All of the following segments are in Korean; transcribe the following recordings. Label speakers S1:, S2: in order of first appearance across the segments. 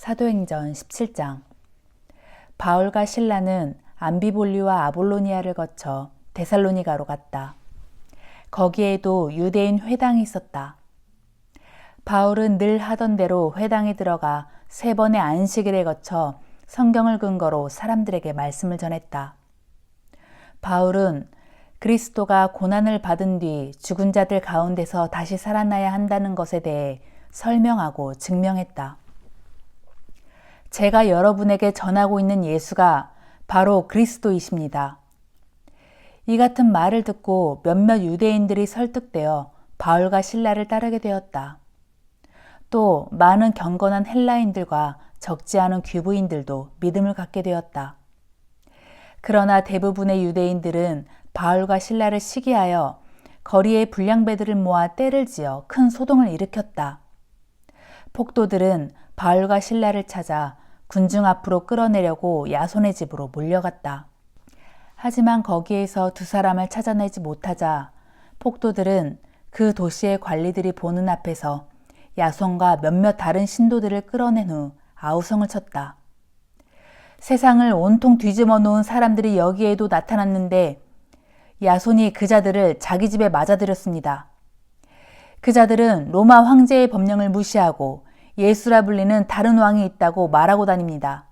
S1: 사도행전 17장. 바울과 실라는 암비볼리와 아볼로니아를 거쳐 데살로니가로 갔다. 거기에도 유대인 회당이 있었다. 바울은 늘 하던 대로 회당에 들어가 3번의 안식일에 거쳐 성경을 근거로 사람들에게 말씀을 전했다. 바울은 그리스도가 고난을 받은 뒤 죽은 자들 가운데서 다시 살아나야 한다는 것에 대해 설명하고 증명했다. 제가 여러분에게 전하고 있는 예수가 바로 그리스도이십니다. 이 같은 말을 듣고 몇몇 유대인들이 설득되어 바울과 실라를 따르게 되었다. 또 많은 경건한 헬라인들과 적지 않은 귀부인들도 믿음을 갖게 되었다. 그러나 대부분의 유대인들은 바울과 실라를 시기하여 거리에 불량배들을 모아 떼를 지어 큰 소동을 일으켰다. 폭도들은 바울과 실라를 찾아 군중 앞으로 끌어내려고 야손의 집으로 몰려갔다. 하지만 거기에서 2사람을 찾아내지 못하자 폭도들은 그 도시의 관리들이 보는 앞에서 야손과 몇몇 다른 신도들을 끌어낸 후 아우성을 쳤다. 세상을 온통 뒤집어 놓은 사람들이 여기에도 나타났는데 야손이 그 자들을 자기 집에 맞아들였습니다. 그 자들은 로마 황제의 법령을 무시하고 예수라 불리는 다른 왕이 있다고 말하고 다닙니다.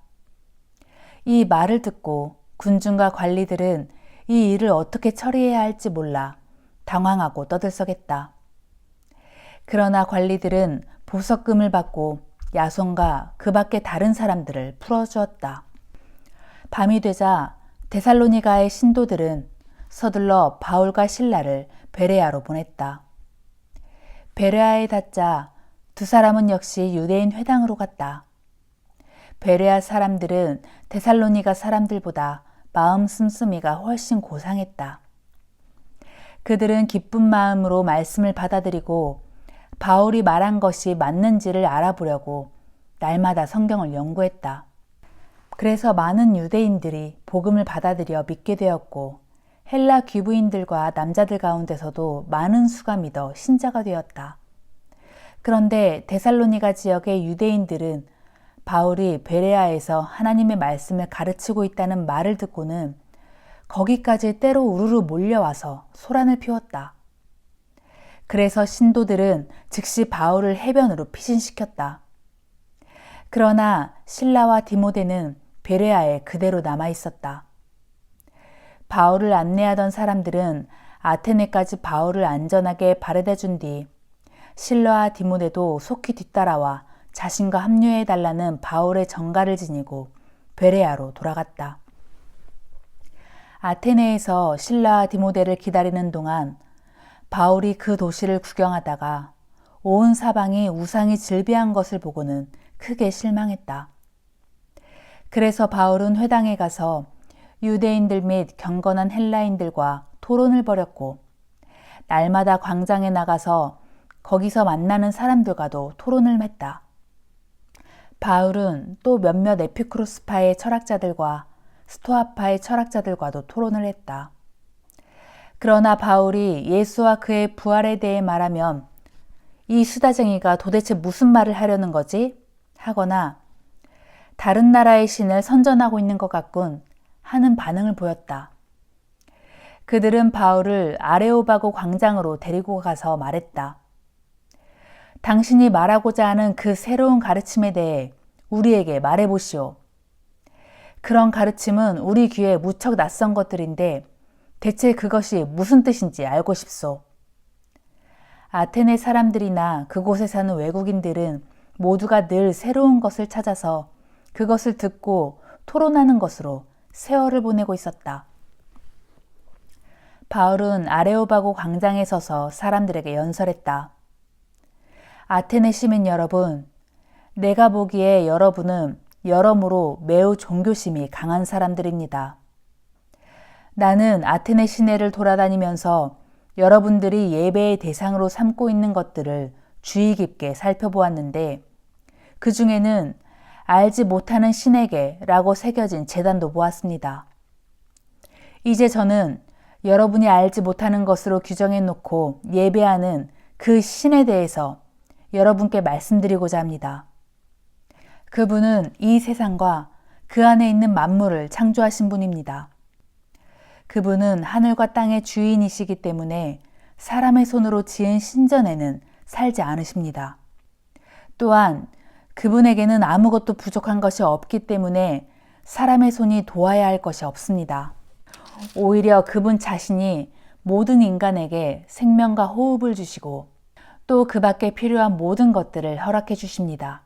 S1: 이 말을 듣고 군중과 관리들은 이 일을 어떻게 처리해야 할지 몰라 당황하고 떠들썩했다. 그러나 관리들은 보석금을 받고 야손과 그 밖의 다른 사람들을 풀어주었다. 밤이 되자 데살로니가의 신도들은 서둘러 바울과 실라를 베레아로 보냈다. 베레아에 닿자 2사람은 역시 유대인 회당으로 갔다. 베레아 사람들은 데살로니가 사람들보다 마음 씀씀이가 훨씬 고상했다. 그들은 기쁜 마음으로 말씀을 받아들이고 바울이 말한 것이 맞는지를 알아보려고 날마다 성경을 연구했다. 그래서 많은 유대인들이 복음을 받아들여 믿게 되었고 헬라 귀부인들과 남자들 가운데서도 많은 수가 믿어 신자가 되었다. 그런데 데살로니가 지역의 유대인들은 바울이 베레아에서 하나님의 말씀을 가르치고 있다는 말을 듣고는 거기까지 때로 우르르 몰려와서 소란을 피웠다. 그래서 신도들은 즉시 바울을 해변으로 피신시켰다. 그러나 실라와 디모데는 베레아에 그대로 남아 있었다. 바울을 안내하던 사람들은 아테네까지 바울을 안전하게 바래다 준 뒤 실라와 디모데도 속히 뒤따라와 자신과 합류해달라는 바울의 전가를 지니고 베레아로 돌아갔다. 아테네에서 실라와 디모데를 기다리는 동안 바울이 그 도시를 구경하다가 온 사방이 우상이 즐비한 것을 보고는 크게 실망했다. 그래서 바울은 회당에 가서 유대인들 및 경건한 헬라인들과 토론을 벌였고 날마다 광장에 나가서 거기서 만나는 사람들과도 토론을 했다. 바울은 또 몇몇 에피쿠로스파의 철학자들과 스토아파의 철학자들과도 토론을 했다. 그러나 바울이 예수와 그의 부활에 대해 말하면 이 수다쟁이가 도대체 무슨 말을 하려는 거지? 하거나 다른 나라의 신을 선전하고 있는 것 같군 하는 반응을 보였다. 그들은 바울을 아레오바고 광장으로 데리고 가서 말했다. 당신이 말하고자 하는 그 새로운 가르침에 대해 우리에게 말해보시오. 그런 가르침은 우리 귀에 무척 낯선 것들인데 대체 그것이 무슨 뜻인지 알고 싶소. 아테네 사람들이나 그곳에 사는 외국인들은 모두가 늘 새로운 것을 찾아서 그것을 듣고 토론하는 것으로 세월을 보내고 있었다. 바울은 아레오바고 광장에 서서 사람들에게 연설했다. 아테네 시민 여러분, 내가 보기에 여러분은 여러모로 매우 종교심이 강한 사람들입니다. 나는 아테네 시내를 돌아다니면서 여러분들이 예배의 대상으로 삼고 있는 것들을 주의 깊게 살펴보았는데 그 중에는 알지 못하는 신에게 라고 새겨진 제단도 보았습니다. 이제 저는 여러분이 알지 못하는 것으로 규정해 놓고 예배하는 그 신에 대해서 여러분께 말씀드리고자 합니다. 그분은 이 세상과 그 안에 있는 만물을 창조하신 분입니다. 그분은 하늘과 땅의 주인이시기 때문에 사람의 손으로 지은 신전에는 살지 않으십니다. 또한 그분에게는 아무것도 부족한 것이 없기 때문에 사람의 손이 도와야 할 것이 없습니다. 오히려 그분 자신이 모든 인간에게 생명과 호흡을 주시고 또 그 밖에 필요한 모든 것들을 허락해 주십니다.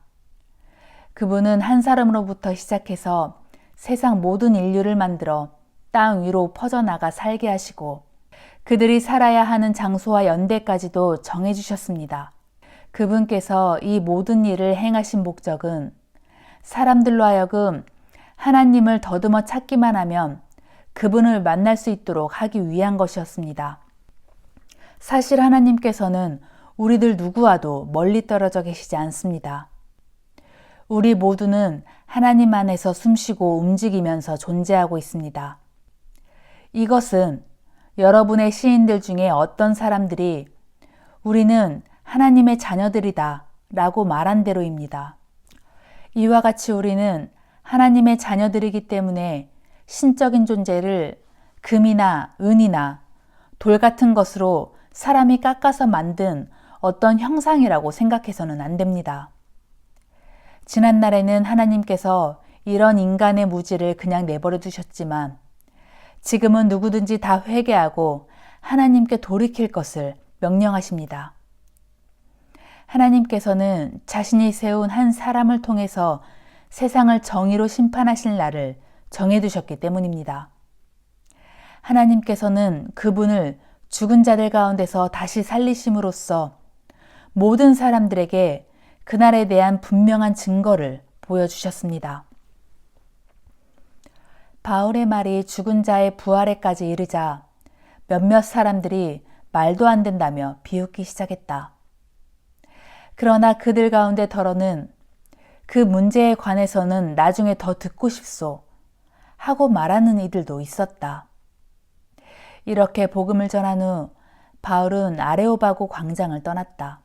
S1: 그분은 한 사람으로부터 시작해서 세상 모든 인류를 만들어 땅 위로 퍼져나가 살게 하시고 그들이 살아야 하는 장소와 연대까지도 정해 주셨습니다. 그분께서 이 모든 일을 행하신 목적은 사람들로 하여금 하나님을 더듬어 찾기만 하면 그분을 만날 수 있도록 하기 위한 것이었습니다. 사실 하나님께서는 우리들 누구와도 멀리 떨어져 계시지 않습니다. 우리 모두는 하나님 안에서 숨쉬고 움직이면서 존재하고 있습니다. 이것은 여러분의 시인들 중에 어떤 사람들이 우리는 하나님의 자녀들이다 라고 말한 대로입니다. 이와 같이 우리는 하나님의 자녀들이기 때문에 신적인 존재를 금이나 은이나 돌 같은 것으로 사람이 깎아서 만든 어떤 형상이라고 생각해서는 안 됩니다. 지난날에는 하나님께서 이런 인간의 무지를 그냥 내버려 두셨지만 지금은 누구든지 다 회개하고 하나님께 돌이킬 것을 명령하십니다. 하나님께서는 자신이 세운 한 사람을 통해서 세상을 정의로 심판하실 날을 정해두셨기 때문입니다. 하나님께서는 그분을 죽은 자들 가운데서 다시 살리심으로써 모든 사람들에게 그날에 대한 분명한 증거를 보여주셨습니다. 바울의 말이 죽은 자의 부활에까지 이르자 몇몇 사람들이 말도 안 된다며 비웃기 시작했다. 그러나 그들 가운데 더러는 그 문제에 관해서는 나중에 더 듣고 싶소 하고 말하는 이들도 있었다. 이렇게 복음을 전한 후 바울은 아레오바고 광장을 떠났다.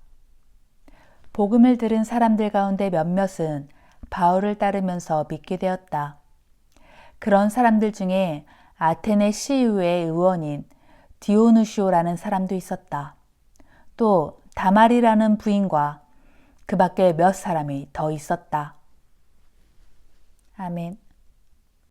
S1: 복음을 들은 사람들 가운데 몇몇은 바울을 따르면서 믿게 되었다. 그런 사람들 중에 아테네 시의회 의원인 디오누시오라는 사람도 있었다. 또 다말이라는 부인과 그 밖에 몇 사람이 더 있었다. 아멘.